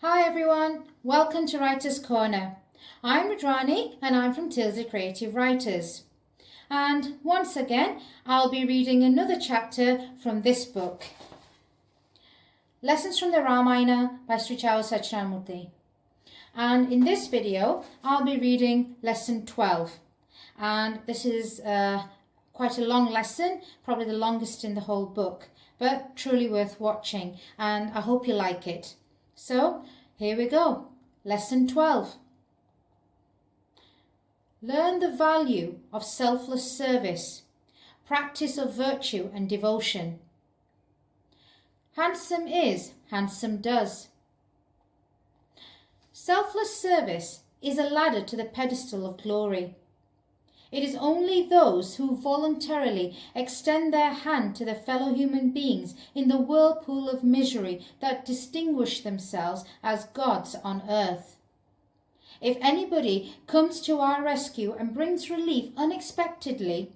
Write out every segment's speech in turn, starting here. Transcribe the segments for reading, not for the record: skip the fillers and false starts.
Hi everyone, welcome to Writer's Corner. I'm Rudrani and I'm from Tilda Creative Writers. And once again, I'll be reading another chapter from this book. Lessons from the Ramayana by Sri Chawa Satyanamurti. And in this video, I'll be reading lesson 12. And this is quite a long lesson, probably the longest in the whole book, but truly worth watching. And I hope you like it. So, here we go. Lesson 12. Learn the value of selfless service, practice of virtue and devotion. Handsome is, handsome does. Selfless service is a ladder to the pedestal of glory. It is only those who voluntarily extend their hand to their fellow human beings in the whirlpool of misery that distinguish themselves as gods on earth. If anybody comes to our rescue and brings relief unexpectedly,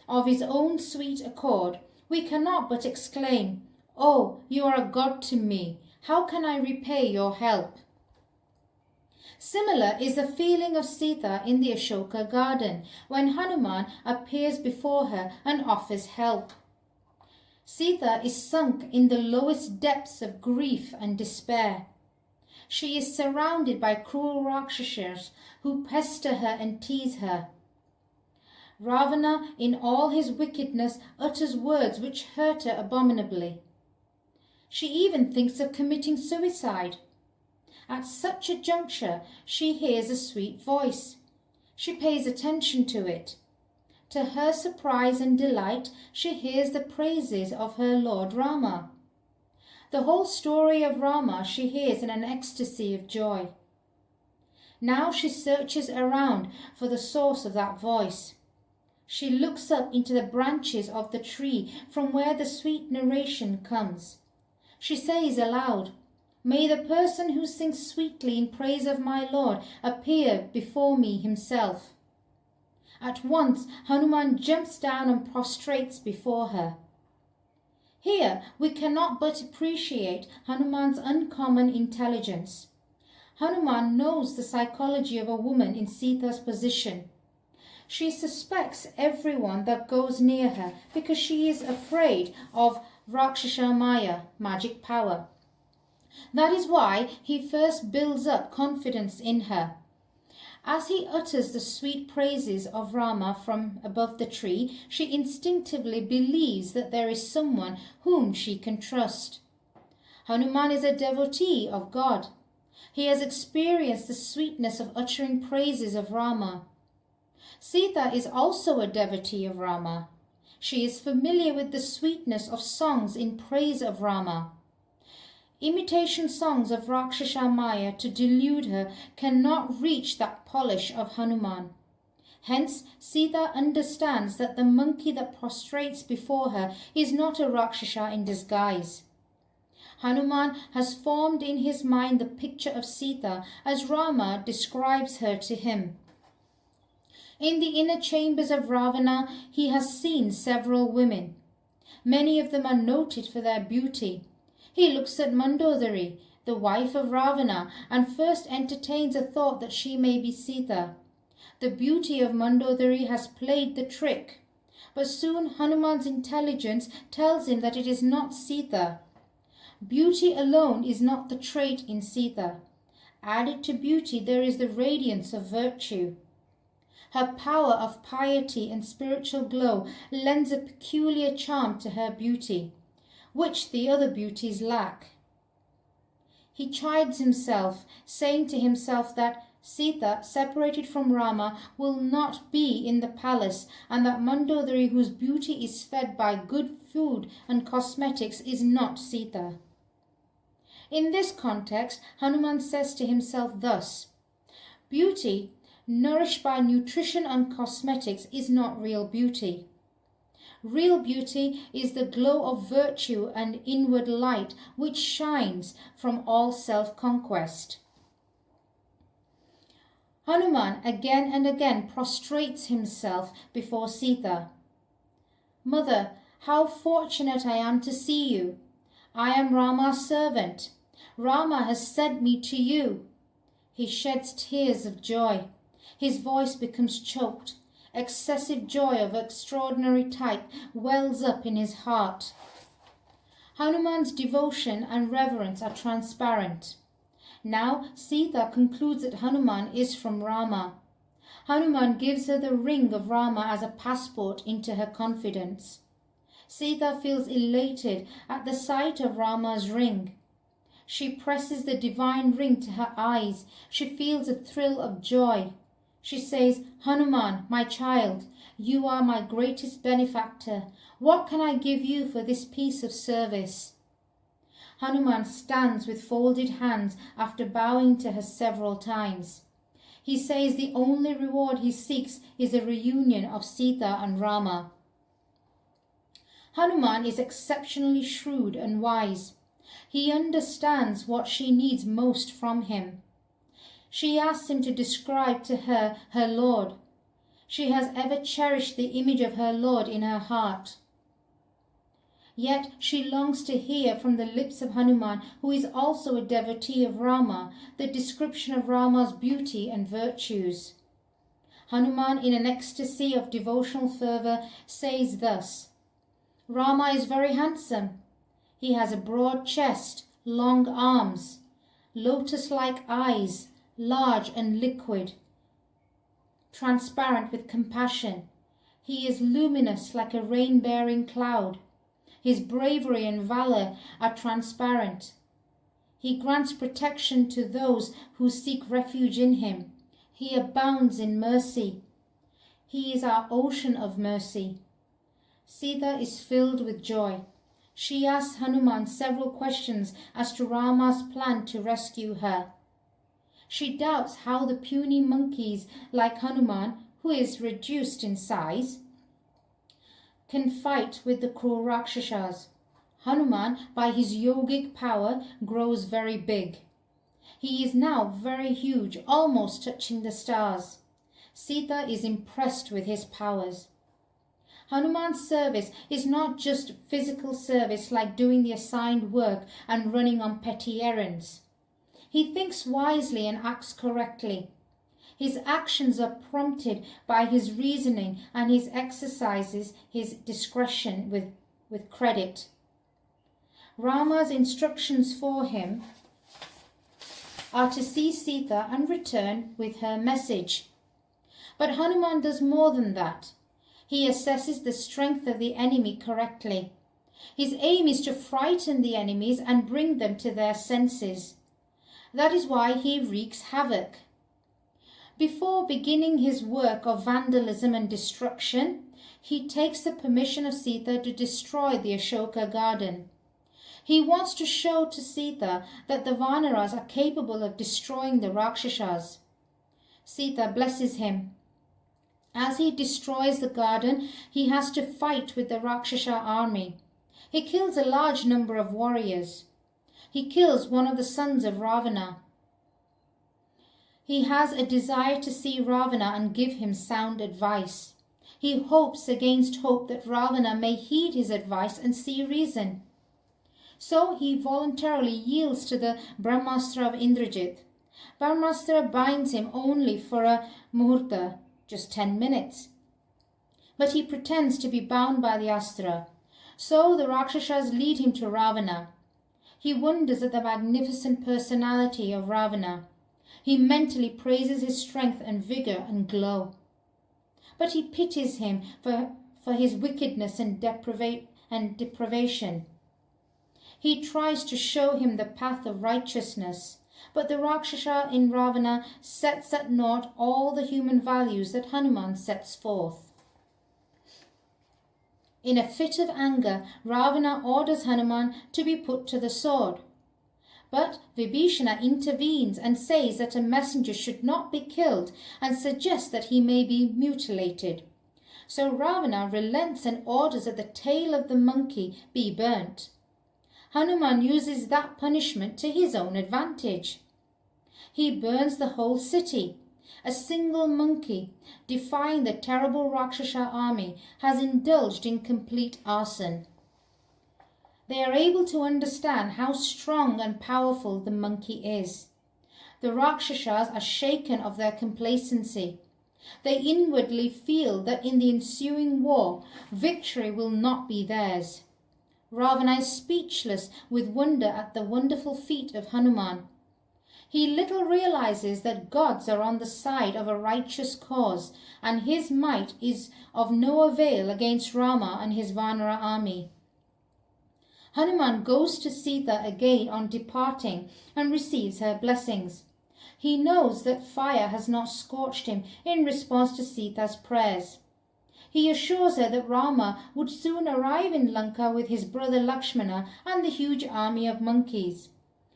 of his own sweet accord, we cannot but exclaim, "Oh, you are a god to me. How can I repay your help?" Similar is the feeling of Sita in the Ashoka garden when Hanuman appears before her and offers help. Sita is sunk in the lowest depths of grief and despair. She is surrounded by cruel Rakshasas who pester her and tease her. Ravana, in all his wickedness, utters words which hurt her abominably. She even thinks of committing suicide. At such a juncture, she hears a sweet voice. She pays attention to it. To her surprise and delight, she hears the praises of her Lord Rama. The whole story of Rama she hears in an ecstasy of joy. Now she searches around for the source of that voice. She looks up into the branches of the tree from where the sweet narration comes. She says aloud, "May the person who sings sweetly in praise of my Lord appear before me himself." At once Hanuman jumps down and prostrates before her. Here we cannot but appreciate Hanuman's uncommon intelligence. Hanuman knows the psychology of a woman in Sita's position. She suspects everyone that goes near her because she is afraid of Rakshasa Maya, magic power. That is why he first builds up confidence in her. As he utters the sweet praises of Rama from above the tree, she instinctively believes that there is someone whom she can trust. Hanuman is a devotee of God. He has experienced the sweetness of uttering praises of Rama. Sita is also a devotee of Rama. She is familiar with the sweetness of songs in praise of Rama. Imitation songs of Rakshasa Maya to delude her cannot reach that polish of Hanuman. Hence, Sita understands that the monkey that prostrates before her is not a Rakshasa in disguise. Hanuman has formed in his mind the picture of Sita as Rama describes her to him. In the inner chambers of Ravana, he has seen several women. Many of them are noted for their beauty. He looks at Mandodari, the wife of Ravana, and first entertains a thought that she may be Sita. The beauty of Mandodari has played the trick, but soon Hanuman's intelligence tells him that it is not Sita. Beauty alone is not the trait in Sita. Added to beauty, there is the radiance of virtue. Her power of piety and spiritual glow lends a peculiar charm to her beauty, which the other beauties lack. He chides himself, saying to himself that Sita, separated from Rama, will not be in the palace, and that Mandodari, whose beauty is fed by good food and cosmetics, is not Sita. In this context, Hanuman says to himself thus, "Beauty, nourished by nutrition and cosmetics, is not real beauty. Real beauty is the glow of virtue and inward light which shines from all self-conquest." Hanuman again and again prostrates himself before Sita. "Mother, how fortunate I am to see you. I am Rama's servant. Rama has sent me to you." He sheds tears of joy. His voice becomes choked. Excessive joy of extraordinary type wells up in his heart. Hanuman's devotion and reverence are transparent. Now Sita concludes that Hanuman is from Rama. Hanuman gives her the ring of Rama as a passport into her confidence. Sita feels elated at the sight of Rama's ring. She presses the divine ring to her eyes. She feels a thrill of joy. She says, "Hanuman, my child, you are my greatest benefactor. What can I give you for this piece of service?" Hanuman stands with folded hands after bowing to her several times. He says the only reward he seeks is a reunion of Sita and Rama. Hanuman is exceptionally shrewd and wise. He understands what she needs most from him. She asks him to describe to her her Lord. She has ever cherished the image of her Lord in her heart. Yet she longs to hear from the lips of Hanuman, who is also a devotee of Rama, the description of Rama's beauty and virtues. Hanuman, in an ecstasy of devotional fervour, says thus, "Rama is very handsome. He has a broad chest, long arms, lotus-like eyes, large and liquid, transparent with compassion. He is luminous like a rain-bearing cloud. His bravery and valour are transparent. He grants protection to those who seek refuge in him. He abounds in mercy. He is our ocean of mercy." Sita is filled with joy. She asks Hanuman several questions as to Rama's plan to rescue her. She doubts how the puny monkeys like Hanuman, who is reduced in size, can fight with the cruel Rakshasas. Hanuman, by his yogic power, grows very big. He is now very huge, almost touching the stars. Sita is impressed with his powers. Hanuman's service is not just physical service like doing the assigned work and running on petty errands. He thinks wisely and acts correctly. His actions are prompted by his reasoning and he exercises his discretion with credit. Rama's instructions for him are to see Sita and return with her message. But Hanuman does more than that. He assesses the strength of the enemy correctly. His aim is to frighten the enemies and bring them to their senses. That is why he wreaks havoc. Before beginning his work of vandalism and destruction, he takes the permission of Sita to destroy the Ashoka garden. He wants to show to Sita that the Vanaras are capable of destroying the Rakshasas. Sita blesses him. As he destroys the garden, he has to fight with the Rakshasa army. He kills a large number of warriors. He kills one of the sons of Ravana. He has a desire to see Ravana and give him sound advice. He hopes against hope that Ravana may heed his advice and see reason. So he voluntarily yields to the Brahmastra of Indrajit. Brahmastra binds him only for a muhurta, just 10 minutes. But he pretends to be bound by the astra. So the Rakshasas lead him to Ravana. He wonders at the magnificent personality of Ravana. He mentally praises his strength and vigour and glow. But he pities him for his wickedness and deprivation. He tries to show him the path of righteousness, but the Rakshasa in Ravana sets at naught all the human values that Hanuman sets forth. In a fit of anger, Ravana orders Hanuman to be put to the sword. But Vibhishana intervenes and says that a messenger should not be killed and suggests that he may be mutilated. So Ravana relents and orders that the tail of the monkey be burnt. Hanuman uses that punishment to his own advantage. He burns the whole city. A single monkey, defying the terrible Rakshasa army, has indulged in complete arson. They are able to understand how strong and powerful the monkey is. The Rakshasas are shaken of their complacency. They inwardly feel that in the ensuing war, victory will not be theirs. Ravana is speechless with wonder at the wonderful feat of Hanuman. He little realizes that gods are on the side of a righteous cause, and his might is of no avail against Rama and his Vanara army. Hanuman goes to Sita again on departing and receives her blessings. He knows that fire has not scorched him in response to Sita's prayers. He assures her that Rama would soon arrive in Lanka with his brother Lakshmana and the huge army of monkeys.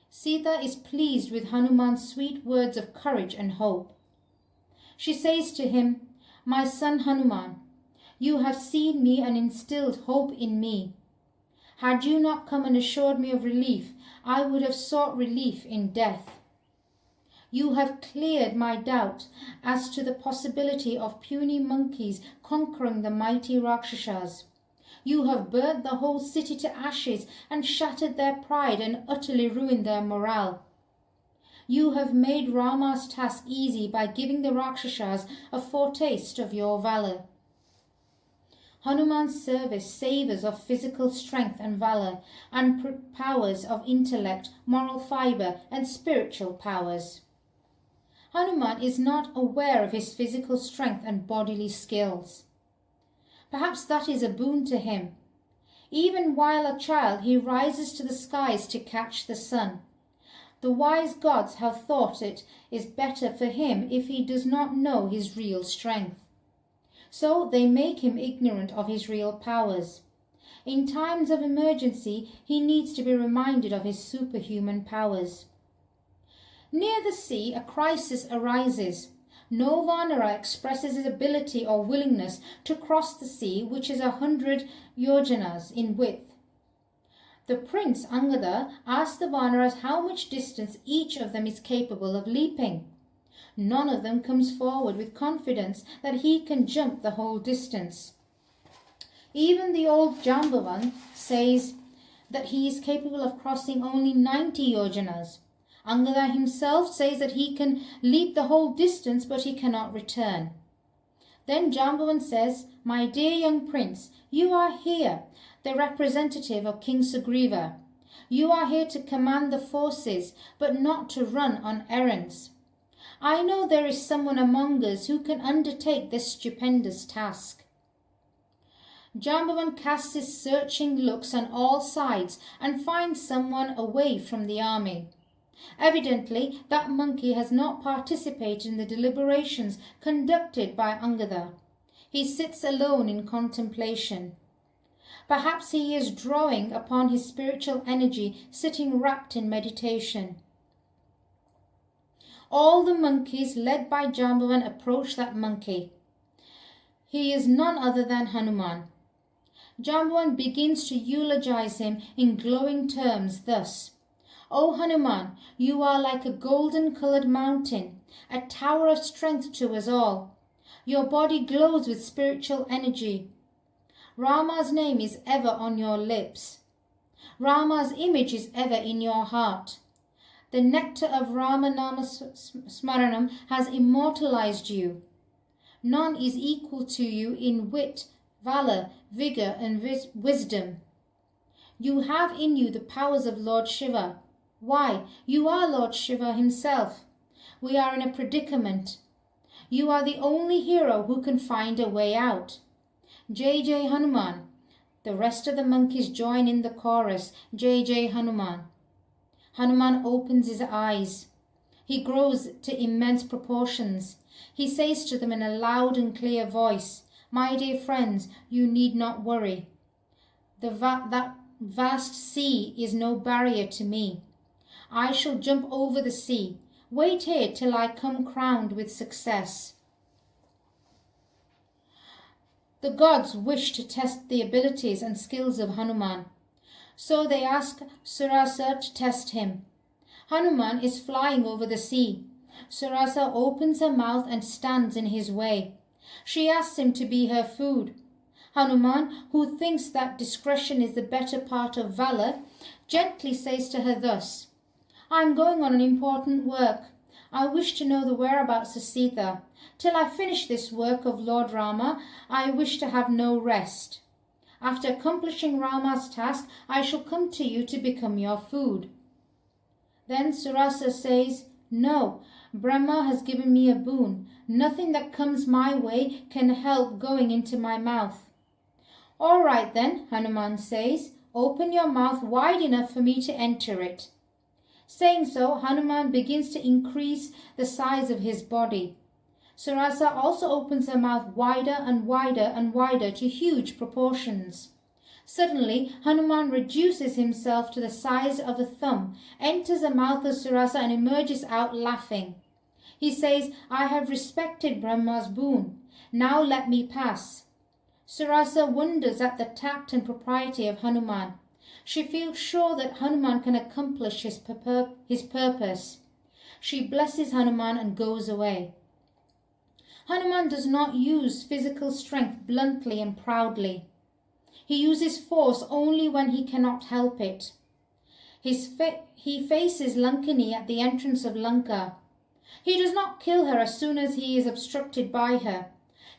Sita is pleased with Hanuman's sweet words of courage and hope. She says to him, "My son Hanuman, you have seen me and instilled hope in me. Had you not come and assured me of relief, I would have sought relief in death. You have cleared my doubt as to the possibility of puny monkeys conquering the mighty Rakshasas. You have burnt the whole city to ashes and shattered their pride and utterly ruined their morale. You have made Rama's task easy by giving the Rakshasas a foretaste of your valour." Hanuman's service savours of physical strength and valour, and powers of intellect, moral fibre, and spiritual powers. Hanuman is not aware of his physical strength and bodily skills. Perhaps that is a boon to him. Even while a child, he rises to the skies to catch the sun. The wise gods have thought it is better for him if he does not know his real strength. So they make him ignorant of his real powers. In times of emergency, he needs to be reminded of his superhuman powers. Near the sea, a crisis arises. No Vanara expresses his ability or willingness to cross the sea, which is 100 yojanas in width. The prince Angada asks the Vanaras how much distance each of them is capable of leaping. None of them comes forward with confidence that he can jump the whole distance. Even the old Jambavan says that he is capable of crossing only 90 yojanas. Angada himself says that he can leap the whole distance, but he cannot return. Then Jambavan says, "My dear young prince, you are here, the representative of King Sugriva. You are here to command the forces, but not to run on errands. I know there is someone among us who can undertake this stupendous task." Jambavan casts his searching looks on all sides and finds someone away from the army. Evidently, that monkey has not participated in the deliberations conducted by Angada. He sits alone in contemplation. Perhaps he is drawing upon his spiritual energy, sitting wrapped in meditation. All the monkeys, led by Jambavan, approach that monkey. He is none other than Hanuman. Jambavan begins to eulogize him in glowing terms thus: "O Hanuman, you are like a golden-coloured mountain, a tower of strength to us all. Your body glows with spiritual energy. Rama's name is ever on your lips. Rama's image is ever in your heart. The nectar of Ramanama Smaranam has immortalized you. None is equal to you in wit, valour, vigour and wisdom. You have in you the powers of Lord Shiva. Why, you are Lord Shiva himself. We are in a predicament. You are the only hero who can find a way out. Jai Jai Hanuman." The rest of the monkeys join in the chorus, Jai Jai Hanuman. Hanuman opens his eyes. He grows to immense proportions. He says to them in a loud and clear voice, "My dear friends, you need not worry. That vast sea is no barrier to me. I shall jump over the sea. Wait here till I come crowned with success." The gods wish to test the abilities and skills of Hanuman. So they ask Surasa to test him. Hanuman is flying over the sea. Surasa opens her mouth and stands in his way. She asks him to be her food. Hanuman, who thinks that discretion is the better part of valour, gently says to her thus, I am going on an important work. I wish to know the whereabouts of Sita. Till I finish this work of Lord Rama, I wish to have no rest. After accomplishing Rama's task, I shall come to you to become your food. Then Surasa says, No, Brahma has given me a boon. Nothing that comes my way can help going into my mouth. All right then, Hanuman says, open your mouth wide enough for me to enter it. Saying so, Hanuman begins to increase the size of his body. Surasa also opens her mouth wider and wider and wider to huge proportions. Suddenly, Hanuman reduces himself to the size of a thumb, enters the mouth of Surasa and emerges out laughing. He says, I have respected Brahma's boon. Now let me pass. Surasa wonders at the tact and propriety of Hanuman. She feels sure that Hanuman can accomplish his purpose. She blesses Hanuman and goes away. Hanuman does not use physical strength bluntly and proudly. He uses force only when he cannot help it. He faces Lankani at the entrance of Lanka. He does not kill her as soon as he is obstructed by her.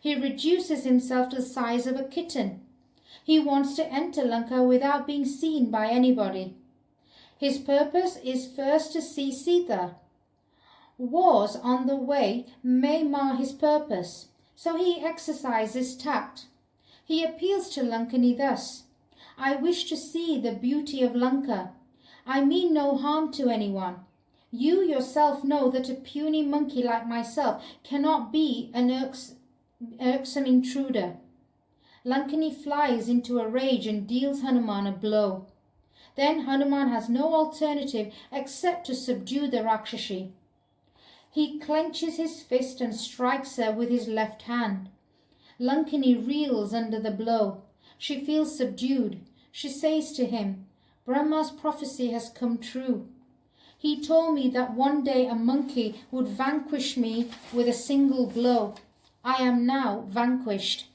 He reduces himself to the size of a kitten. He wants to enter Lanka without being seen by anybody. His purpose is first to see Sita. Wars on the way may mar his purpose, so he exercises tact. He appeals to Lankani thus, I wish to see the beauty of Lanka. I mean no harm to anyone. You yourself know that a puny monkey like myself cannot be an irksome intruder. Lankani flies into a rage and deals Hanuman a blow. Then Hanuman has no alternative except to subdue the Rakshasi. He clenches his fist and strikes her with his left hand. Lankani reels under the blow. She feels subdued. She says to him, Brahma's prophecy has come true. He told me that one day a monkey would vanquish me with a single blow. I am now vanquished.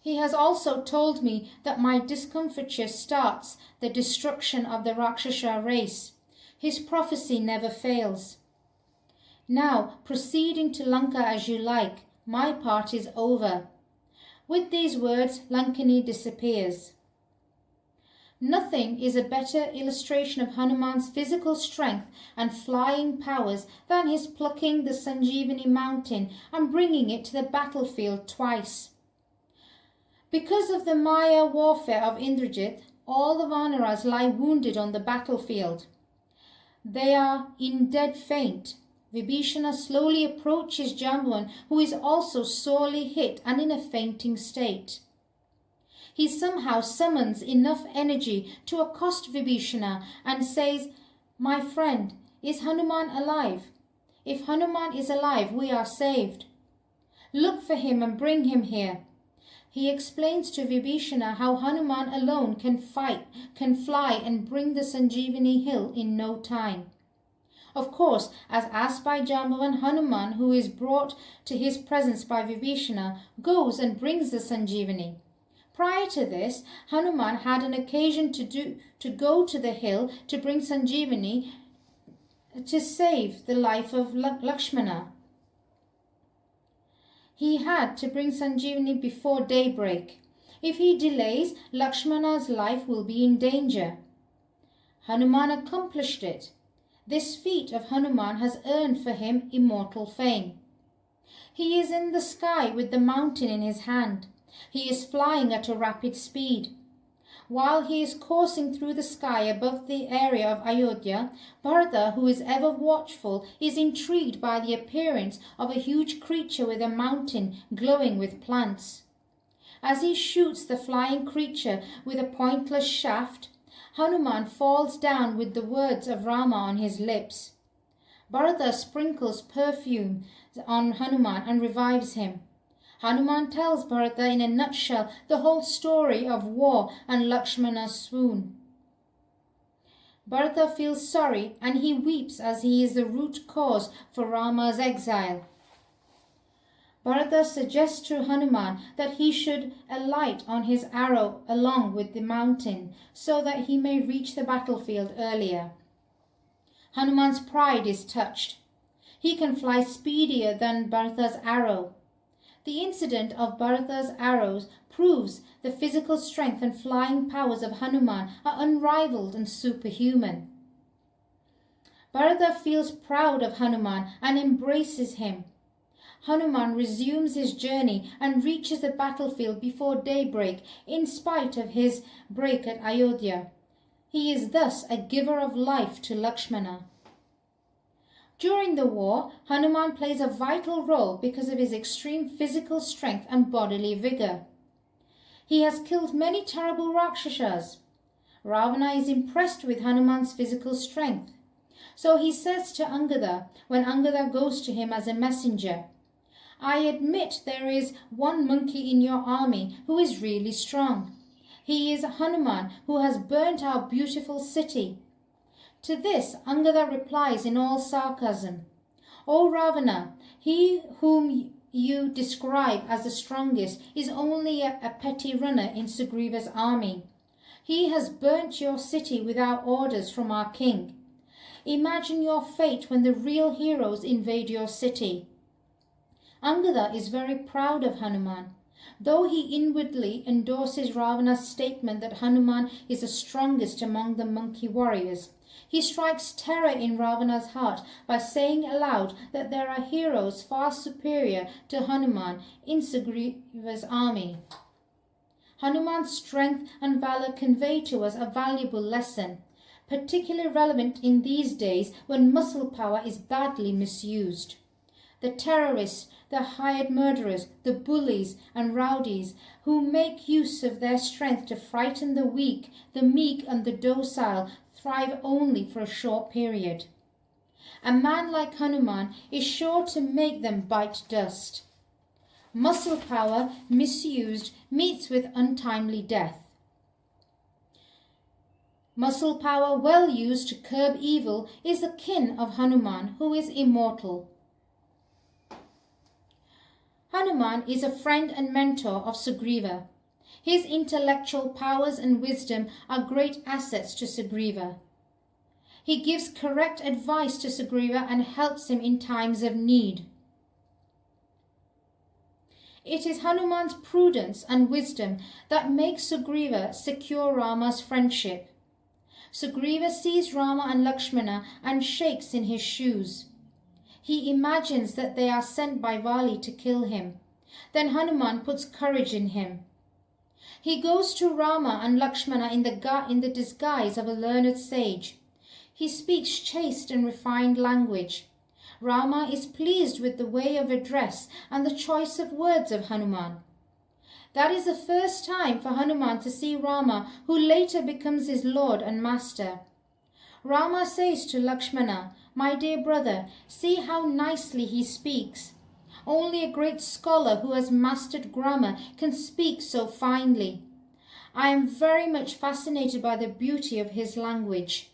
He has also told me that my discomfiture starts the destruction of the Rakshasa race. His prophecy never fails. Now, proceeding to Lanka as you like, my part is over. With these words, Lankani disappears. Nothing is a better illustration of Hanuman's physical strength and flying powers than his plucking the Sanjeevani mountain and bringing it to the battlefield twice. Because of the Maya warfare of Indrajit, all the Vanaras lie wounded on the battlefield. They are in dead faint. Vibhishana slowly approaches Jambavan, who is also sorely hit and in a fainting state. He somehow summons enough energy to accost Vibhishana and says, My friend, is Hanuman alive? If Hanuman is alive, we are saved. Look for him and bring him here. He explains to Vibhishana how Hanuman alone can fly and bring the Sanjeevani hill in no time. Of course, as asked by Jambavan, Hanuman, who is brought to his presence by Vibhishana, goes and brings the Sanjeevani. Prior to this, Hanuman had an occasion to go to the hill to bring Sanjeevani to save the life of Lakshmana. He had to bring Sanjeevani before daybreak. If he delays, Lakshmana's life will be in danger. Hanuman accomplished it. This feat of Hanuman has earned for him immortal fame. He is in the sky with the mountain in his hand. He is flying at a rapid speed. While he is coursing through the sky above the area of Ayodhya, Bharata, who is ever watchful, is intrigued by the appearance of a huge creature with a mountain glowing with plants. As he shoots the flying creature with a pointless shaft, Hanuman falls down with the words of Rama on his lips. Bharata sprinkles perfume on Hanuman and revives him. Hanuman tells Bharata in a nutshell the whole story of war and Lakshmana's swoon. Bharata feels sorry and he weeps as he is the root cause for Rama's exile. Bharata suggests to Hanuman that he should alight on his arrow along with the mountain so that he may reach the battlefield earlier. Hanuman's pride is touched. He can fly speedier than Bharata's arrow. The incident of Bharata's arrows proves the physical strength and flying powers of Hanuman are unrivaled and superhuman. Bharata feels proud of Hanuman and embraces him. Hanuman resumes his journey and reaches the battlefield before daybreak in spite of his break at Ayodhya. He is thus a giver of life to Lakshmana. During the war, Hanuman plays a vital role because of his extreme physical strength and bodily vigour. He has killed many terrible Rakshasas. Ravana is impressed with Hanuman's physical strength. So he says to Angada, when Angada goes to him as a messenger, "I admit there is one monkey in your army who is really strong. He is Hanuman, who has burnt our beautiful city." To this, Angada replies in all sarcasm, "O Ravana, he whom you describe as the strongest is only a petty runner in Sugriva's army. He has burnt your city without orders from our king. Imagine your fate when the real heroes invade your city." Angada is very proud of Hanuman. Though he inwardly endorses Ravana's statement that Hanuman is the strongest among the monkey warriors, he strikes terror in Ravana's heart by saying aloud that there are heroes far superior to Hanuman in Sugriva's army. Hanuman's strength and valour convey to us a valuable lesson, particularly relevant in these days when muscle power is badly misused. The terrorists, the hired murderers, the bullies and rowdies who make use of their strength to frighten the weak, the meek and the docile thrive only for a short period. A man like Hanuman is sure to make them bite dust. Muscle power misused meets with untimely death. Muscle power well used to curb evil is the kin of Hanuman, who is immortal. Hanuman is a friend and mentor of Sugriva. His intellectual powers and wisdom are great assets to Sugriva. He gives correct advice to Sugriva and helps him in times of need. It is Hanuman's prudence and wisdom that make Sugriva secure Rama's friendship. Sugriva sees Rama and Lakshmana and shakes in his shoes. He imagines that they are sent by Vali to kill him. Then Hanuman puts courage in him. He goes to Rama and Lakshmana in the disguise of a learned sage. He speaks chaste and refined language. Rama is pleased with the way of address and the choice of words of Hanuman. That is the first time for Hanuman to see Rama, who later becomes his lord and master. Rama says to Lakshmana, "My dear brother, see how nicely he speaks. Only a great scholar who has mastered grammar can speak so finely. I am very much fascinated by the beauty of his language."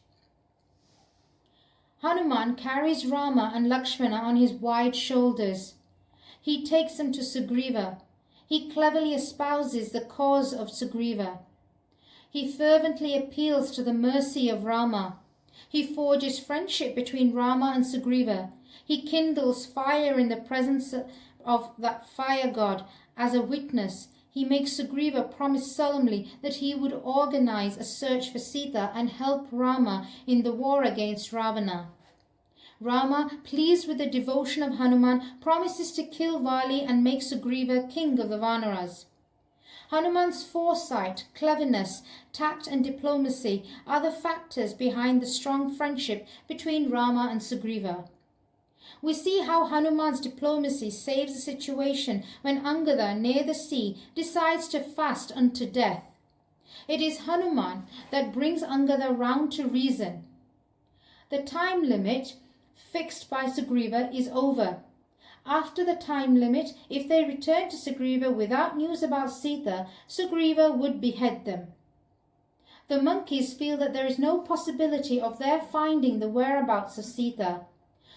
Hanuman carries Rama and Lakshmana on his wide shoulders. He takes them to Sugriva. He cleverly espouses the cause of Sugriva. He fervently appeals to the mercy of Rama. He forges friendship between Rama and Sugriva. He kindles fire in the presence of that fire god as a witness. He makes Sugriva promise solemnly that he would organize a search for Sita and help Rama in the war against Ravana. Rama, pleased with the devotion of Hanuman, promises to kill Vali and make Sugriva king of the Vanaras. Hanuman's foresight, cleverness, tact and diplomacy are the factors behind the strong friendship between Rama and Sugriva. We see how Hanuman's diplomacy saves the situation when Angada, near the sea, decides to fast unto death. It is Hanuman that brings Angada round to reason. The time limit fixed by Sugriva is over. After the time limit, if they return to Sugriva without news about Sita, Sugriva would behead them. The monkeys feel that there is no possibility of their finding the whereabouts of Sita.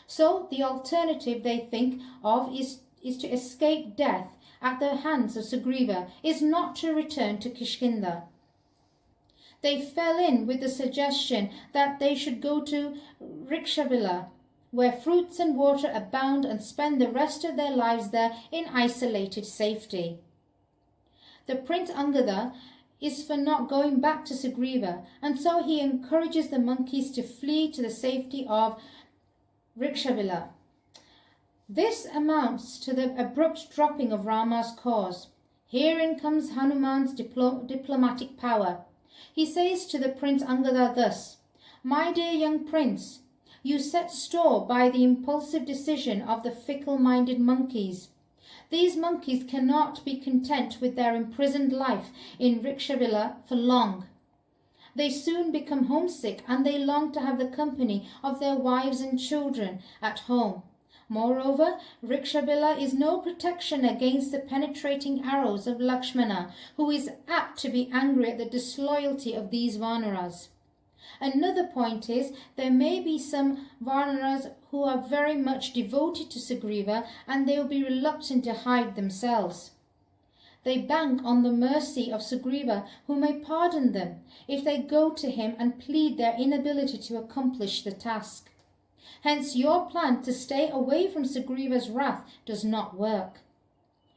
So the alternative they think of is escape death at the hands of Sugriva is not to return to Kishkinda. They fell in with the suggestion that they should go to Rikshavila, where fruits and water abound, and spend the rest of their lives there in isolated safety. The Prince Angada is for not going back to Sugriva, and so he encourages the monkeys to flee to the safety of Rikshavila. This amounts to the abrupt dropping of Rama's cause. Herein comes Hanuman's diplomatic power. He says to the Prince Angada thus, "My dear young prince, you set store by the impulsive decision of the fickle-minded monkeys. These monkeys cannot be content with their imprisoned life in Rikshavila for long. They soon become homesick, and they long to have the company of their wives and children at home. Moreover, Rikshabila is no protection against the penetrating arrows of Lakshmana, who is apt to be angry at the disloyalty of these Vanaras. Another point is, there may be some Vanaras who are very much devoted to Sugriva, and they will be reluctant to hide themselves. They bank on the mercy of Sugriva, who may pardon them if they go to him and plead their inability to accomplish the task. Hence your plan to stay away from Sugriva's wrath does not work.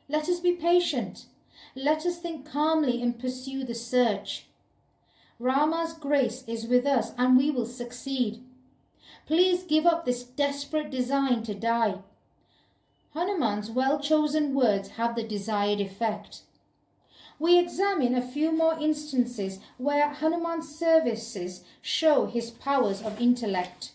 Let us be patient. Let us think calmly and pursue the search. Rama's grace is with us, and we will succeed. Please give up this desperate design to die." Hanuman's well-chosen words have the desired effect. We examine a few more instances where Hanuman's services show his powers of intellect.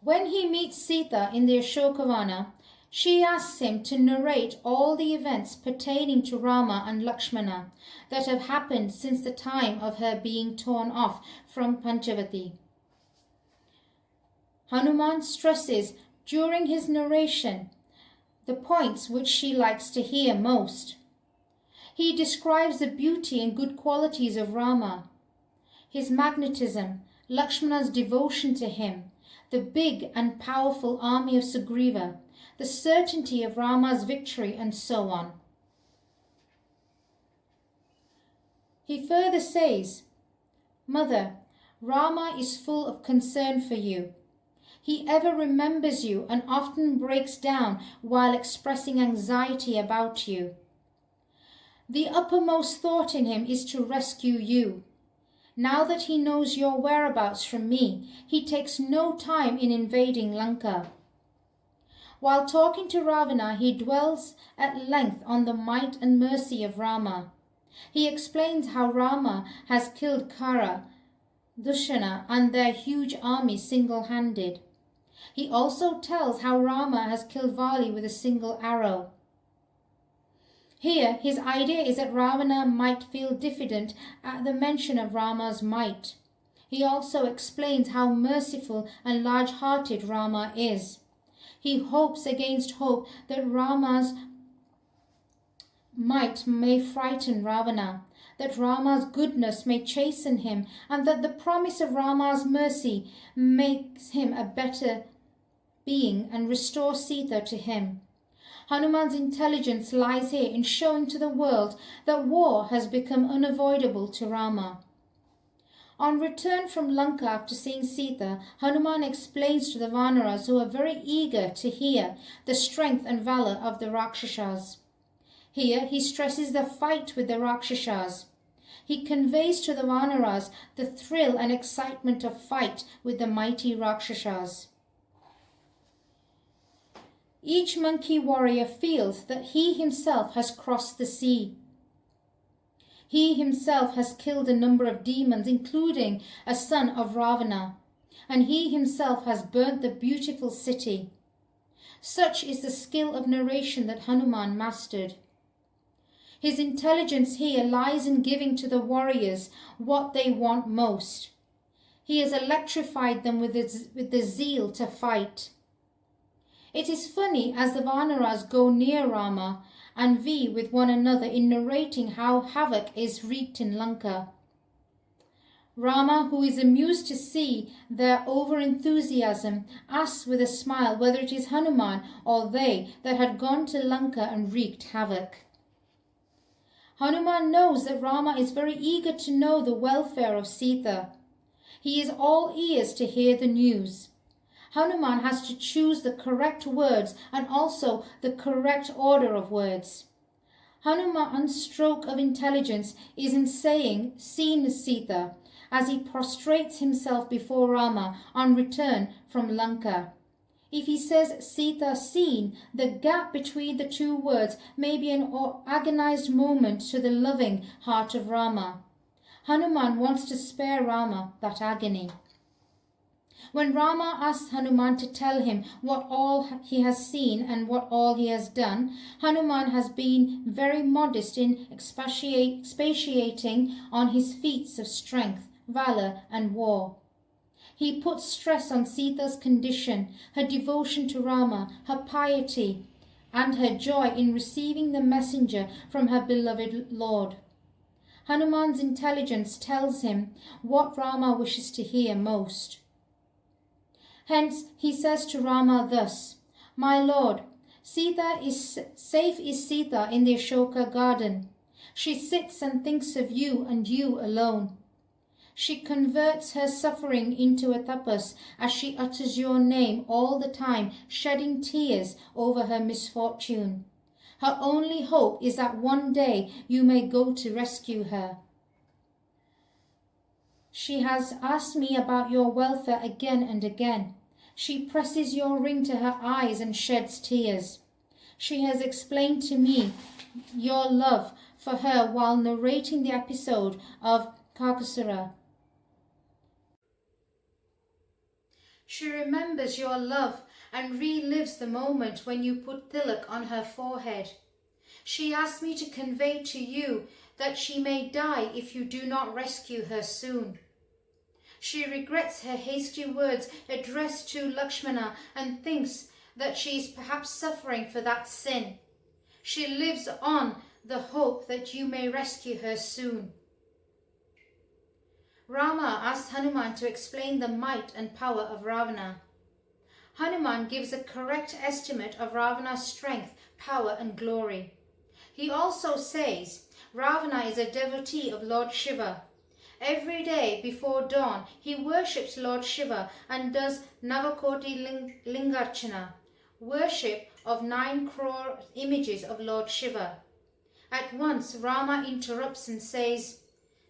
When he meets Sita in the Ashokavana, she asks him to narrate all the events pertaining to Rama and Lakshmana that have happened since the time of her being torn off from Panchavati. Hanuman stresses during his narration the points which she likes to hear most. He describes the beauty and good qualities of Rama, his magnetism, Lakshmana's devotion to him, the big and powerful army of Sugriva, the certainty of Rama's victory, and so on. He further says, "Mother, Rama is full of concern for you. He ever remembers you and often breaks down while expressing anxiety about you. The uppermost thought in him is to rescue you. Now that he knows your whereabouts from me, he takes no time in invading Lanka." While talking to Ravana, he dwells at length on the might and mercy of Rama. He explains how Rama has killed Kara, Dushana, and their huge army single-handed. He also tells how Rama has killed Vali with a single arrow. Here, his idea is that Ravana might feel diffident at the mention of Rama's might. He also explains how merciful and large-hearted Rama is. He hopes against hope that Rama's might may frighten Ravana, that Rama's goodness may chasten him, and that the promise of Rama's mercy makes him a better being and restore Sita to him. Hanuman's intelligence lies here in showing to the world that war has become unavoidable to Rama. On return from Lanka after seeing Sita, Hanuman explains to the Vanaras, who are very eager to hear, the strength and valour of the Rakshasas. Here he stresses the fight with the Rakshasas. He conveys to the Vanaras the thrill and excitement of fight with the mighty Rakshasas. Each monkey warrior feels that he himself has crossed the sea. He himself has killed a number of demons, including a son of Ravana, and he himself has burnt the beautiful city. Such is the skill of narration that Hanuman mastered. His intelligence here lies in giving to the warriors what they want most. He has electrified them with the zeal to fight. It is funny as the Vanaras go near Rama and vie with one another in narrating how havoc is wreaked in Lanka. Rama, who is amused to see their over-enthusiasm, asks with a smile whether it is Hanuman or they that had gone to Lanka and wreaked havoc. Hanuman knows that Rama is very eager to know the welfare of Sita. He is all ears to hear the news. Hanuman has to choose the correct words and also the correct order of words. Hanuman's stroke of intelligence is in saying, "Seen Sita," as he prostrates himself before Rama on return from Lanka. If he says Sita seen, the gap between the two words may be an agonized moment to the loving heart of Rama. Hanuman wants to spare Rama that agony. When Rama asks Hanuman to tell him what all he has seen and what all he has done, Hanuman has been very modest in expatiating on his feats of strength, valour and war. He puts stress on Sita's condition, her devotion to Rama, her piety, and her joy in receiving the messenger from her beloved Lord. Hanuman's intelligence tells him what Rama wishes to hear most. Hence he says to Rama thus, "My lord, safe is Sita in the Ashoka garden. She sits and thinks of you and you alone. She converts her suffering into a tapas as she utters your name all the time, shedding tears over her misfortune. Her only hope is that one day you may go to rescue her. She has asked me about your welfare again and again. She presses your ring to her eyes and sheds tears. She has explained to me your love for her while narrating the episode of Kakasura. She remembers your love and relives the moment when you put tilak on her forehead. She asked me to convey to you that she may die if you do not rescue her soon. She regrets her hasty words addressed to Lakshmana and thinks that she is perhaps suffering for that sin. She lives on the hope that you may rescue her soon." Rama asks Hanuman to explain the might and power of Ravana. Hanuman gives a correct estimate of Ravana's strength, power and glory. He also says Ravana is a devotee of Lord Shiva. Every day before dawn he worships Lord Shiva and does Navakoti Lingarchana, worship of 9 crore images of Lord Shiva. At once Rama interrupts and says,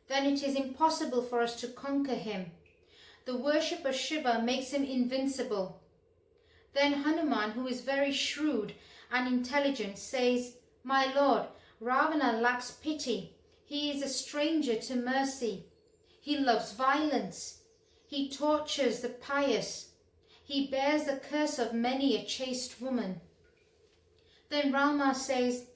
"Then it is impossible for us to conquer him. The worship of Shiva makes him invincible." Then Hanuman, who is very shrewd and intelligent, says, "My lord, Ravana lacks pity. He is a stranger to mercy. He loves violence. He tortures the pious. He bears the curse of many a chaste woman." Then Rama says,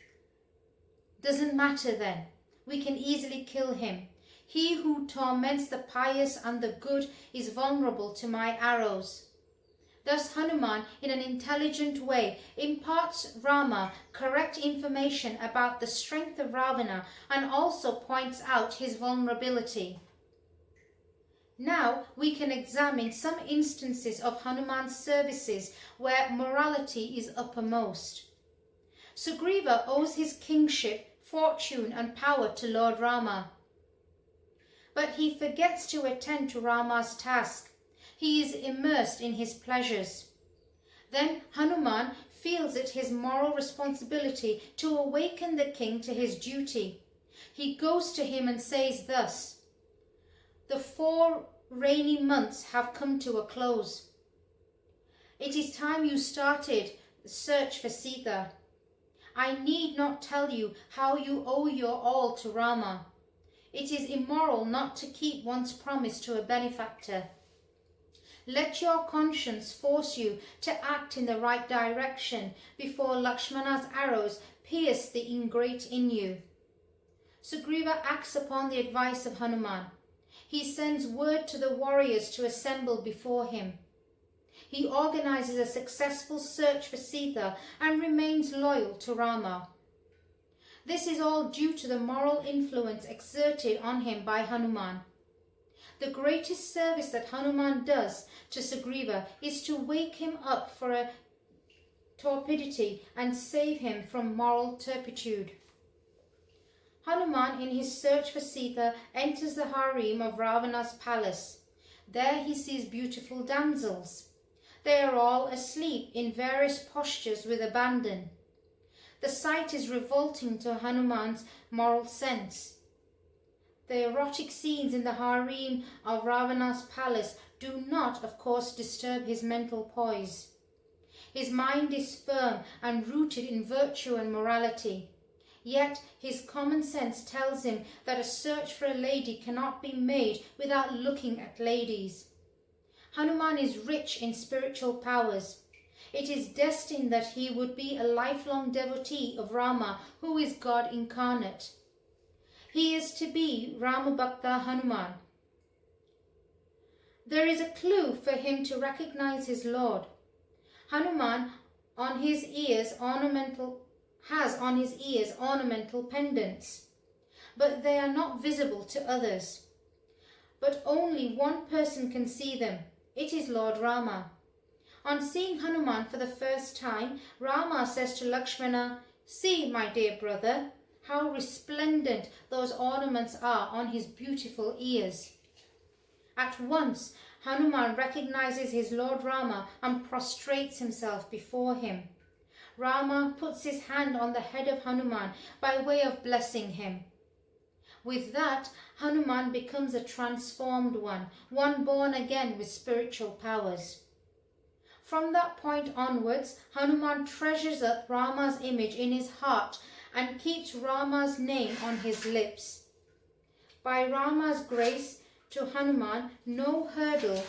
"Doesn't matter then. We can easily kill him. He who torments the pious and the good is vulnerable to my arrows." Thus Hanuman, in an intelligent way, imparts Rama correct information about the strength of Ravana and also points out his vulnerability. Now we can examine some instances of Hanuman's services where morality is uppermost. Sugriva owes his kingship, fortune and power to Lord Rama. But he forgets to attend to Rama's task. He is immersed in his pleasures. Then Hanuman feels it his moral responsibility to awaken the king to his duty. He goes to him and says thus, "The 4 rainy months have come to a close. It is time you started the search for Sita. I need not tell you how you owe your all to Rama. It is immoral not to keep one's promise to a benefactor. Let your conscience force you to act in the right direction before Lakshmana's arrows pierce the ingrate in you." Sugriva acts upon the advice of Hanuman. He sends word to the warriors to assemble before him. He organizes a successful search for Sita and remains loyal to Rama. This is all due to the moral influence exerted on him by Hanuman. The greatest service that Hanuman does to Sugriva is to wake him up for a torpidity and save him from moral turpitude. Hanuman, in his search for Sita, enters the harem of Ravana's palace. There he sees beautiful damsels. They are all asleep in various postures with abandon. The sight is revolting to Hanuman's moral sense. The erotic scenes in the harem of Ravana's palace do not, of course, disturb his mental poise. His mind is firm and rooted in virtue and morality. Yet his common sense tells him that a search for a lady cannot be made without looking at ladies. Hanuman is rich in spiritual powers. It is destined that he would be a lifelong devotee of Rama, who is God incarnate. He is to be Rama Bhakta Hanuman. There is a clue for him to recognize his Lord. Hanuman has on his ears ornamental pendants, but they are not visible to others. But only one person can see them. It is Lord Rama. On seeing Hanuman for the first time, Rama says to Lakshmana, "See, my dear brother, how resplendent those ornaments are on his beautiful ears." At once, Hanuman recognizes his Lord Rama and prostrates himself before him. Rama puts his hand on the head of Hanuman by way of blessing him. With that, Hanuman becomes a transformed one born again with spiritual powers. From that point onwards, Hanuman treasures up Rama's image in his heart and keeps Rama's name on his lips. By Rama's grace to Hanuman, no hurdle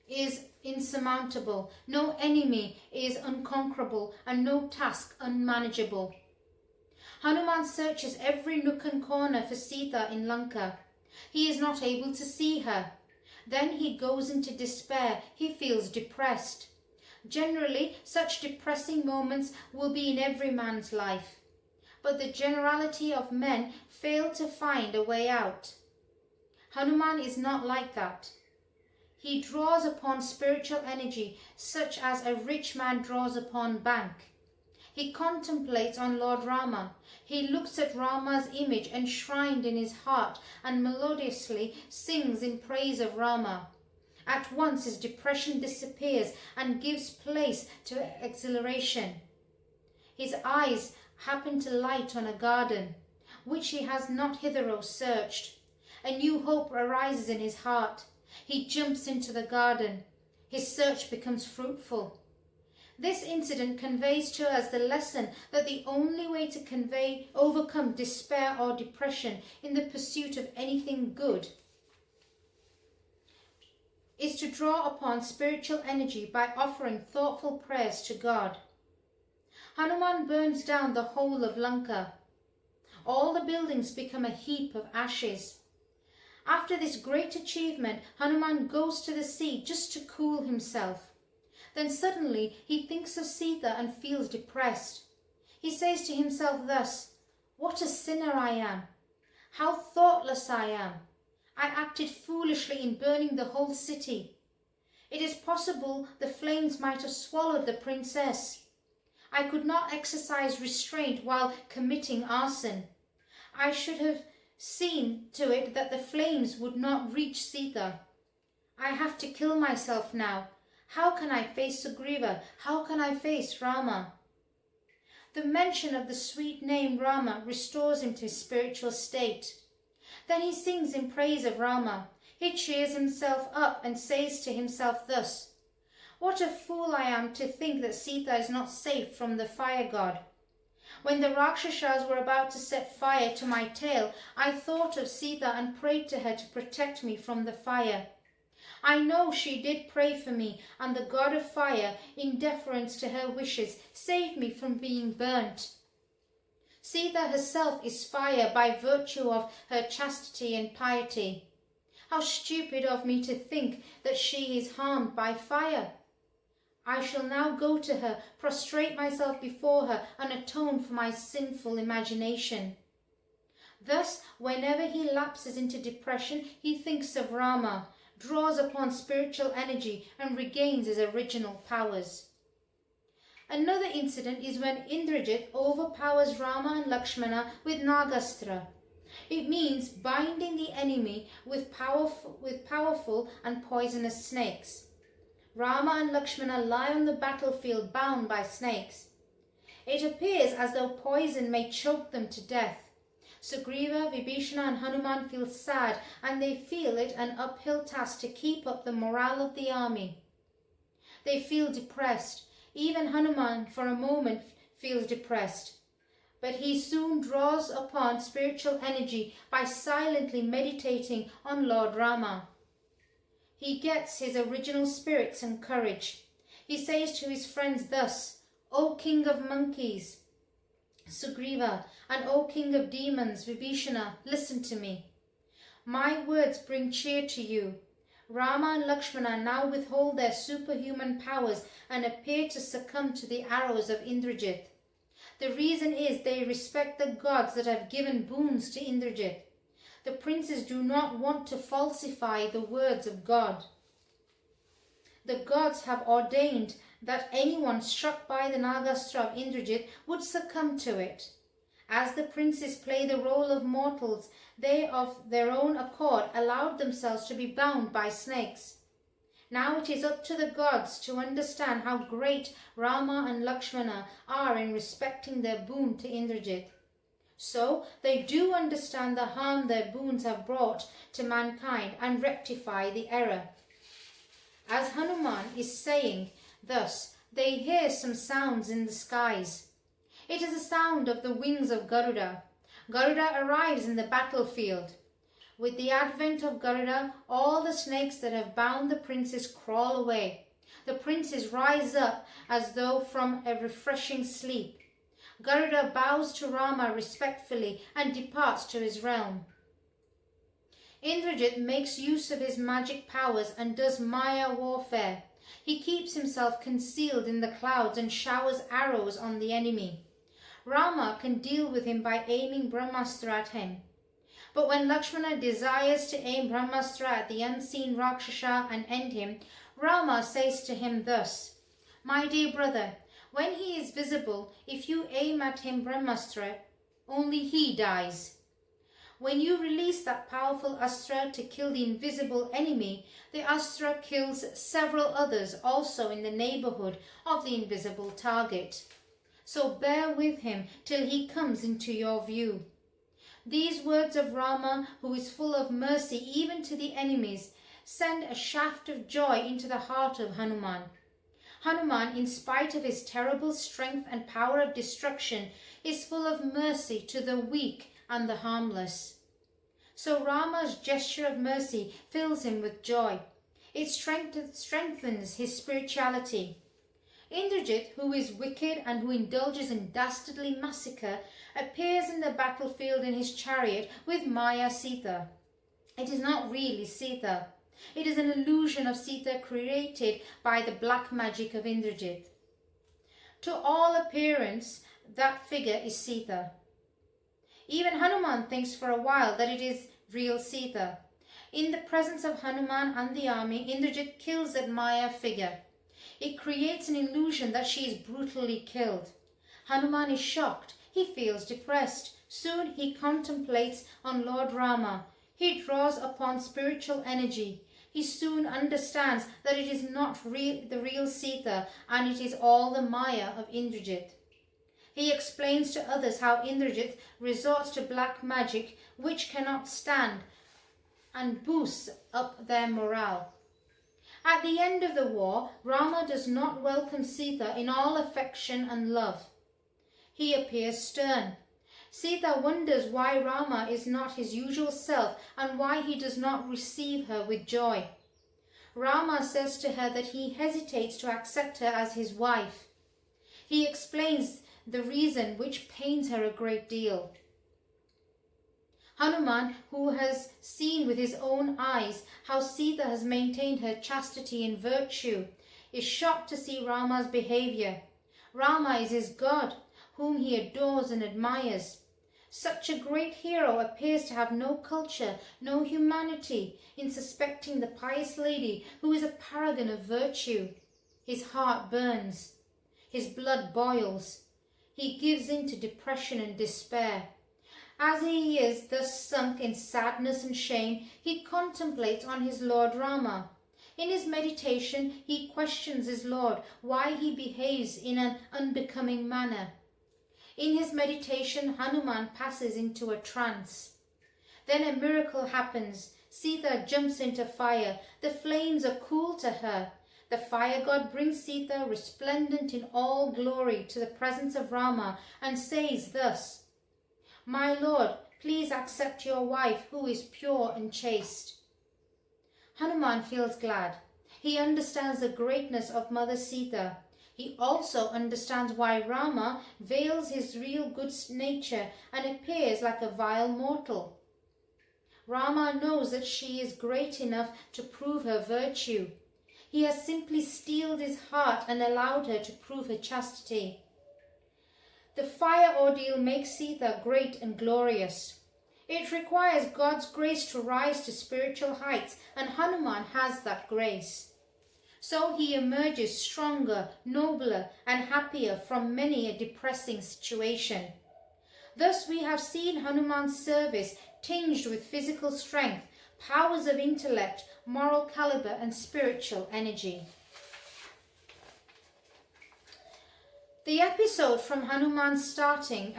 is insurmountable, no enemy is unconquerable, and no task unmanageable. Hanuman searches every nook and corner for Sita in Lanka. He is not able to see her. Then he goes into despair. He feels depressed. Generally, such depressing moments will be in every man's life. But the generality of men fail to find a way out. Hanuman is not like that. He draws upon spiritual energy such as a rich man draws upon bank. He contemplates on Lord Rama. He looks at Rama's image enshrined in his heart and melodiously sings in praise of Rama. At once his depression disappears and gives place to exhilaration. His eyes happen to light on a garden, which he has not hitherto searched. A new hope arises in his heart. He jumps into the garden. His search becomes fruitful. This incident conveys to us the lesson that the only way to overcome despair or depression in the pursuit of anything good is to draw upon spiritual energy by offering thoughtful prayers to God. Hanuman burns down the whole of Lanka. All the buildings become a heap of ashes. After this great achievement, Hanuman goes to the sea just to cool himself. Then suddenly he thinks of Sita and feels depressed. He says to himself thus, "What a sinner I am! How thoughtless I am! I acted foolishly in burning the whole city. It is possible the flames might have swallowed the princess. I could not exercise restraint while committing arson. I should have seen to it that the flames would not reach Sita. I have to kill myself now. How can I face Sugriva? How can I face Rama?" The mention of the sweet name Rama restores him to his spiritual state. Then he sings in praise of Rama. He cheers himself up and says to himself thus, "What a fool I am to think that Sita is not safe from the fire god. When the Rakshasas were about to set fire to my tail, I thought of Sita and prayed to her to protect me from the fire. I know she did pray for me, and the god of fire, in deference to her wishes, saved me from being burnt. Sita herself is fire by virtue of her chastity and piety. How stupid of me to think that she is harmed by fire. I shall now go to her, prostrate myself before her, and atone for my sinful imagination." Thus, whenever he lapses into depression, he thinks of Rama, draws upon spiritual energy, and regains his original powers. Another incident is when Indrajit overpowers Rama and Lakshmana with Nagastra. It means binding the enemy with powerful and poisonous snakes. Rama and Lakshmana lie on the battlefield bound by snakes. It appears as though poison may choke them to death. Sugriva, Vibhishana and Hanuman feel sad, and they feel it an uphill task to keep up the morale of the army. They feel depressed. Even Hanuman for a moment feels depressed. But he soon draws upon spiritual energy by silently meditating on Lord Rama. He gets his original spirits and courage. He says to his friends thus, O King of monkeys, Sugriva, and O King of demons, Vibhishana, listen to me. My words bring cheer to you. Rama and Lakshmana now withhold their superhuman powers and appear to succumb to the arrows of Indrajit. The reason is they respect the gods that have given boons to Indrajit. The princes do not want to falsify the words of God. The gods have ordained that anyone struck by the Nagastra of Indrajit would succumb to it. As the princes play the role of mortals, they of their own accord allowed themselves to be bound by snakes. Now it is up to the gods to understand how great Rama and Lakshmana are in respecting their boon to Indrajit. So they do understand the harm their boons have brought to mankind and rectify the error. As Hanuman is saying thus, they hear some sounds in the skies. It is the sound of the wings of Garuda. Garuda arrives in the battlefield. With the advent of Garuda, all the snakes that have bound the princes crawl away. The princes rise up as though from a refreshing sleep. Garuda bows to Rama respectfully and departs to his realm. Indrajit makes use of his magic powers and does Maya warfare. He keeps himself concealed in the clouds and showers arrows on the enemy. Rama can deal with him by aiming Brahmastra at him. But when Lakshmana desires to aim Brahmastra at the unseen Rakshasa and end him, Rama says to him thus, My dear brother, when he is visible, if you aim at him Brahmastra, only he dies. When you release that powerful astra to kill the invisible enemy, the astra kills several others also in the neighborhood of the invisible target. So bear with him till he comes into your view. These words of Rama, who is full of mercy even to the enemies, send a shaft of joy into the heart of Hanuman. Hanuman, in spite of his terrible strength and power of destruction, is full of mercy to the weak and the harmless. So Rama's gesture of mercy fills him with joy. It strengthens his spirituality. Indrajit, who is wicked and who indulges in dastardly massacre, appears in the battlefield in his chariot with Maya Sita. It is not really Sita. It is an illusion of Sita created by the black magic of Indrajit. To all appearance, that figure is Sita. Even Hanuman thinks for a while that it is real Sita. In the presence of Hanuman and the army, Indrajit kills that Maya figure. It creates an illusion that she is brutally killed. Hanuman is shocked. He feels depressed. Soon he contemplates on Lord Rama. He draws upon spiritual energy. He soon understands that it is not the real Sita and it is all the Maya of Indrajit. He explains to others how Indrajit resorts to black magic which cannot stand and boosts up their morale. At the end of the war, Rama does not welcome Sita in all affection and love. He appears stern. Sita wonders why Rama is not his usual self and why he does not receive her with joy. Rama says to her that he hesitates to accept her as his wife. He explains the reason which pains her a great deal. Hanuman, who has seen with his own eyes how Sita has maintained her chastity and virtue, is shocked to see Rama's behavior. Rama is his God, whom he adores and admires. Such a great hero appears to have no culture, no humanity, in suspecting the pious lady who is a paragon of virtue. His heart burns. His blood boils. He gives in to depression and despair. As he is thus sunk in sadness and shame, he contemplates on his Lord Rama. In his meditation, he questions his Lord why he behaves in an unbecoming manner. In his meditation, Hanuman passes into a trance. Then a miracle happens. Sita jumps into fire. The flames are cool to her. The fire god brings Sita, resplendent in all glory, to the presence of Rama and says thus, "My lord, please accept your wife who is pure and chaste." Hanuman feels glad. He understands the greatness of Mother Sita. He also understands why Rama veils his real good nature and appears like a vile mortal. Rama knows that she is great enough to prove her virtue. He has simply steeled his heart and allowed her to prove her chastity. The fire ordeal makes Sita great and glorious. It requires God's grace to rise to spiritual heights, and Hanuman has that grace. So he emerges stronger, nobler, and happier from many a depressing situation. Thus we have seen Hanuman's service tinged with physical strength, powers of intellect, moral caliber, and spiritual energy. The episode from Hanuman starting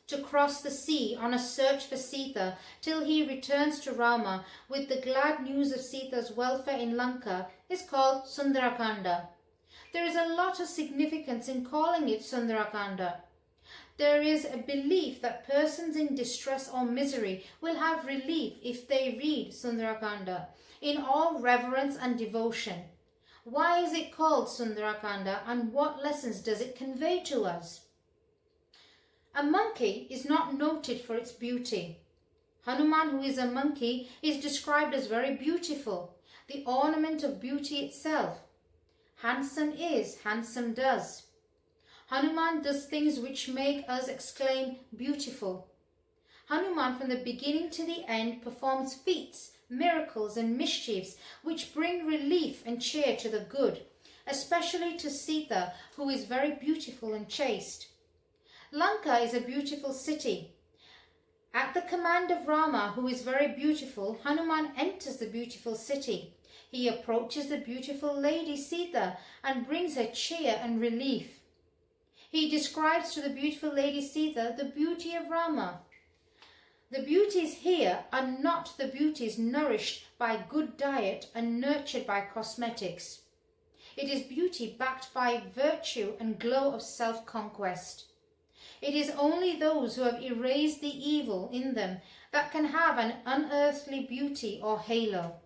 to cross the sea on a search for Sita till he returns to Rama with the glad news of Sita's welfare in Lanka is called Sundarakanda. There is a lot of significance in calling it Sundarakanda. There is a belief that persons in distress or misery will have relief if they read Sundarakanda in all reverence and devotion. Why is it called Sundarakanda, and what lessons does it convey to us? A monkey is not noted for its beauty. Hanuman, who is a monkey, is described as very beautiful, the ornament of beauty itself. Handsome is, handsome does. Hanuman does things which make us exclaim, beautiful. Hanuman from the beginning to the end performs feats, miracles and mischiefs which bring relief and cheer to the good, especially to Sita, who is very beautiful and chaste. Lanka is a beautiful city. At the command of Rama, who is very beautiful, Hanuman enters the beautiful city. He approaches the beautiful lady Sita and brings her cheer and relief. He describes to the beautiful lady Sita the beauty of Rama. The beauties here are not the beauties nourished by good diet and nurtured by cosmetics. It is beauty backed by virtue and glow of self-conquest. It is only those who have erased the evil in them that can have an unearthly beauty or halo.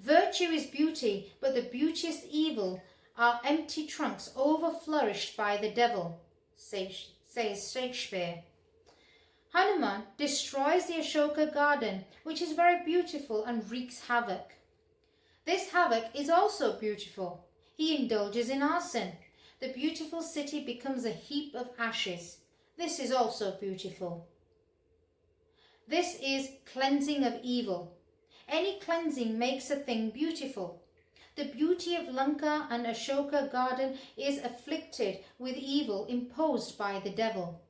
Virtue is beauty, but the beauteous evil are empty trunks overflourished by the devil, says Shakespeare. Hanuman destroys the Ashoka garden, which is very beautiful, and wreaks havoc. This havoc is also beautiful. He indulges in arson. The beautiful city becomes a heap of ashes. This is also beautiful. This is cleansing of evil. Any cleansing makes a thing beautiful. The beauty of Lanka and Ashoka garden is afflicted with evil imposed by the devil.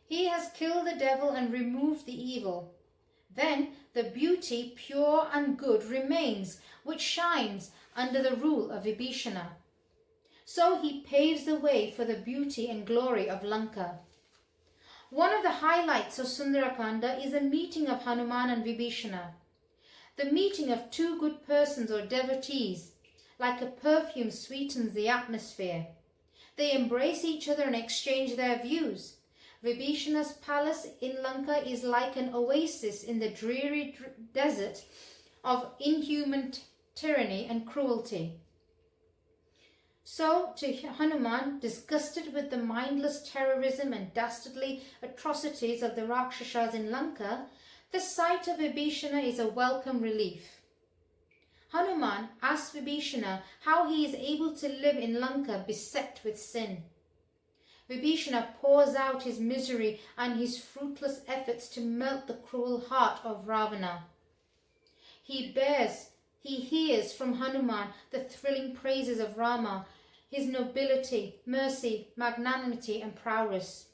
He has killed the devil and removed the evil. Then the beauty, pure and good, remains, which shines under the rule of Vibhishana. So he paves the way for the beauty and glory of Lanka. One of the highlights of Sundarakanda is the meeting of Hanuman and Vibhishana. The meeting of two good persons or devotees, like a perfume sweetens the atmosphere. They embrace each other and exchange their views. Vibhishana's palace in Lanka is like an oasis in the dreary desert of inhuman tyranny and cruelty. So to Hanuman, disgusted with the mindless terrorism and dastardly atrocities of the Rakshasas in Lanka, the sight of Vibhishana is a welcome relief. Hanuman asks Vibhishana how he is able to live in Lanka beset with sin. Vibhishana pours out his misery and his fruitless efforts to melt the cruel heart of Ravana. He hears from Hanuman the thrilling praises of Rama, his nobility, mercy, magnanimity and prowess.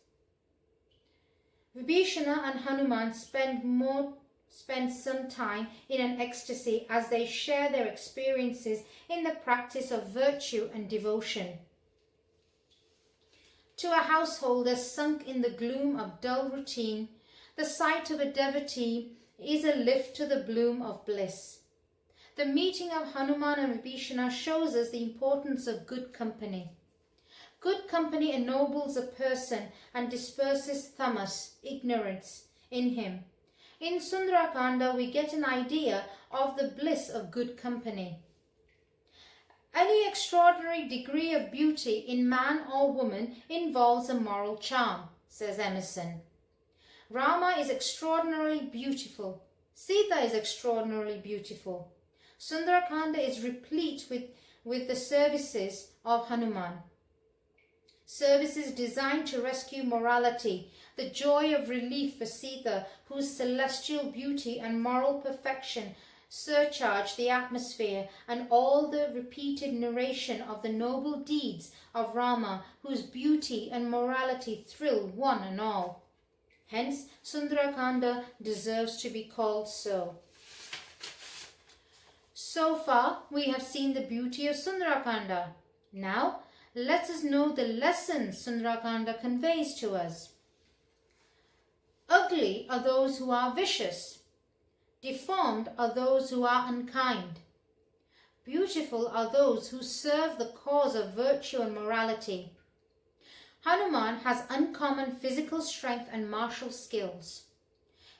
Vibhishana and Hanuman spend some time in an ecstasy as they share their experiences in the practice of virtue and devotion. To a householder sunk in the gloom of dull routine, the sight of a devotee is a lift to the bloom of bliss. The meeting of Hanuman and Vibhishana shows us the importance of good company. Good company ennobles a person and disperses tamas, ignorance, in him. In Sundarakanda, we get an idea of the bliss of good company. Any extraordinary degree of beauty in man or woman involves a moral charm, says Emerson. Rama is extraordinarily beautiful. Sita is extraordinarily beautiful. Sundarakanda is replete with the services of Hanuman. Services designed to rescue morality, the joy of relief for Sita, whose celestial beauty and moral perfection surcharge the atmosphere, and all the repeated narration of the noble deeds of Rama, whose beauty and morality thrill one and all. Hence, Sundarakanda deserves to be called so. So far, we have seen the beauty of Sundarakanda. Now, let us know the lessons Sundarakanda conveys to us. Ugly are those who are vicious. Deformed are those who are unkind. Beautiful are those who serve the cause of virtue and morality. Hanuman has uncommon physical strength and martial skills.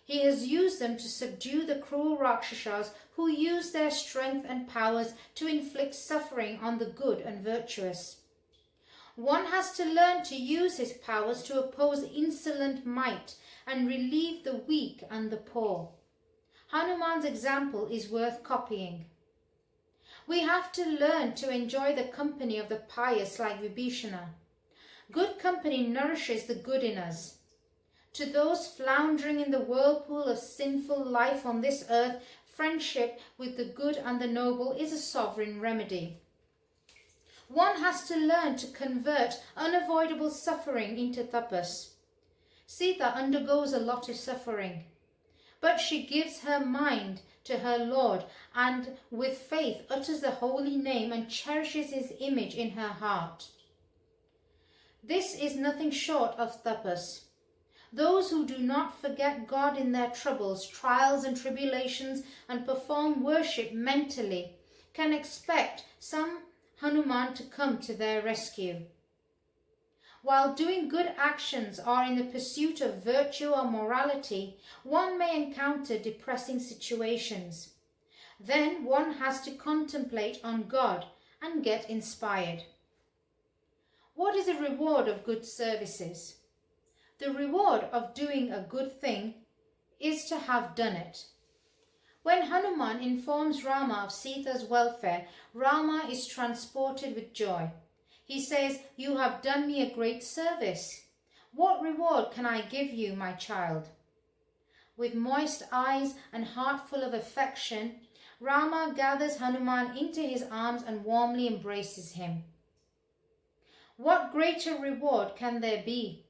He has used them to subdue the cruel Rakshasas who use their strength and powers to inflict suffering on the good and virtuous. One has to learn to use his powers to oppose insolent might and relieve the weak and the poor. Hanuman's example is worth copying. We have to learn to enjoy the company of the pious like Vibhishana. Good company nourishes the good in us. To those floundering in the whirlpool of sinful life on this earth, friendship with the good and the noble is a sovereign remedy. One has to learn to convert unavoidable suffering into tapas. Sita undergoes a lot of suffering, but she gives her mind to her Lord and with faith utters the holy name and cherishes his image in her heart. This is nothing short of tapas. Those who do not forget God in their troubles, trials and tribulations and perform worship mentally can expect some Hanuman to come to their rescue. While doing good actions or in the pursuit of virtue or morality, one may encounter depressing situations. Then one has to contemplate on God and get inspired. What is the reward of good services? The reward of doing a good thing is to have done it. When Hanuman informs Rama of Sita's welfare, Rama is transported with joy. He says, "You have done me a great service. What reward can I give you, my child?" With moist eyes and heart full of affection, Rama gathers Hanuman into his arms and warmly embraces him. What greater reward can there be?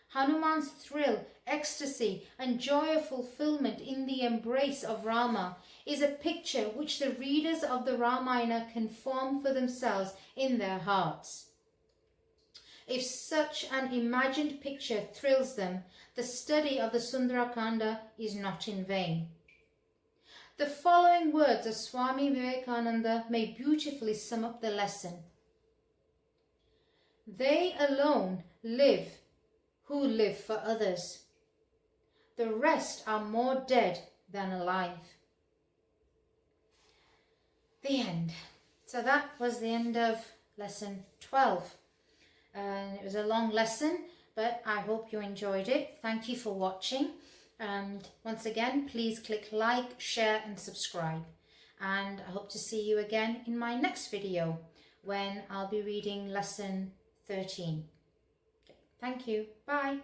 Hanuman's thrill, ecstasy, and joy of fulfillment in the embrace of Rama is a picture which the readers of the Ramayana can form for themselves in their hearts. If such an imagined picture thrills them, the study of the Sundarakanda is not in vain. The following words of Swami Vivekananda may beautifully sum up the lesson. They alone live who live for others. The rest are more dead than alive. The end. So that was the end of lesson 12. And it was a long lesson, but I hope you enjoyed it. Thank you for watching. And once again, please click like, share and subscribe. And I hope to see you again in my next video when I'll be reading lesson 13. Thank you. Bye.